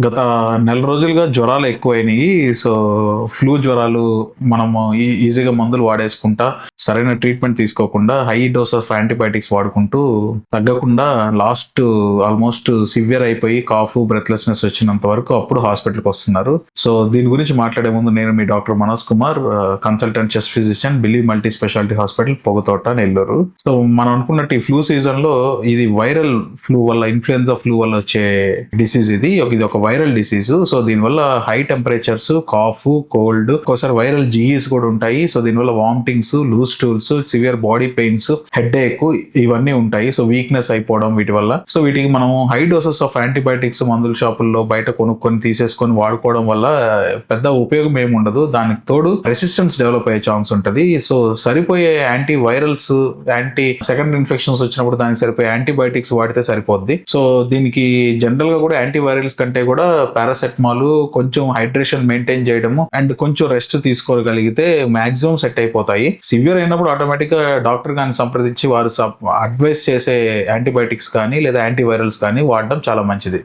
గత నెల రోజులుగా జ్వరాలు ఎక్కువైనాయి. సో, ఫ్లూ జ్వరాలు మనము ఈజీగా మందులు వాడేసుకుంటా, సరైన ట్రీట్మెంట్ తీసుకోకుండా, హై డోస్ ఆఫ్ యాంటీబయాటిక్స్ వాడుకుంటూ తగ్గకుండా లాస్ట్ ఆల్మోస్ట్ సివియర్ అయిపోయి బ్రెత్‌లెస్‌నెస్ వచ్చినంత వరకు అప్పుడు హాస్పిటల్‌కొస్తున్నారు. సో, దీని గురించి మాట్లాడే ముందు నేను మీ doctor Manoj Kumar, consultant chest physician, believe multi speciality hospital, Pogathota, Nellore. So, మనం అనుకున్నట్టు ఈ ఫ్లూ సీజన్‌లో ఇది వైరల్ ఫ్లూ వల్ల, ఇన్‌ఫ్లుయెన్జా ఫ్లూ వల్ల వచ్చే డిసీజ్ ఇది ఒక వైరల్ డిసీజ్. సో దీనివల్ల హై టెంపరేచర్స్, కోల్డ్, ఒక్కోసారి వైరల్ జీఈస్ కూడా ఉంటాయి. సో దీనివల్ల vomitings, loose stools, severe body pains, headache ఇవన్నీ ఉంటాయి. సో వీక్నెస్ అయిపోవడం వీటి వల్ల. సో వీటికి మనం హై డోసెస్ ఆఫ్ యాంటీబయాటిక్స్ మందుల షాపుల్లో బయట కొనుక్కొని తీసేసుకొని వాడుకోవడం వల్ల పెద్ద ఉపయోగం ఏమి ఉండదు. దానికి తోడు రెసిస్టెన్స్ డెవలప్ అయ్యే ఛాన్స్ ఉంటుంది. సో సరిపోయే anti virals, anti secondary infections వచ్చినప్పుడు దానికి సరిపోయే యాంటీబయాటిక్స్ వాడితే సరిపోద్ది. సో దీనికి జనరల్ గా కూడా యాంటీ వైరల్స్ కంటే కూడా పారాసెటమాల్, కొంచెం హైడ్రేషన్ మెయింటైన్ చేయడము అండ్ కొంచెం రెస్ట్ తీసుకోగలిగితే మాక్సిమం సెట్ అయిపోతాయి. సివియర్ అయినప్పుడు ఆటోమేటిక్ గా డాక్టర్ గాని సంప్రదించి వారు అడ్వైస్ చేసే యాంటీబయాటిక్స్ కానీ లేదా యాంటీ వైరల్స్ కానీ వాడడం చాలా మంచిది.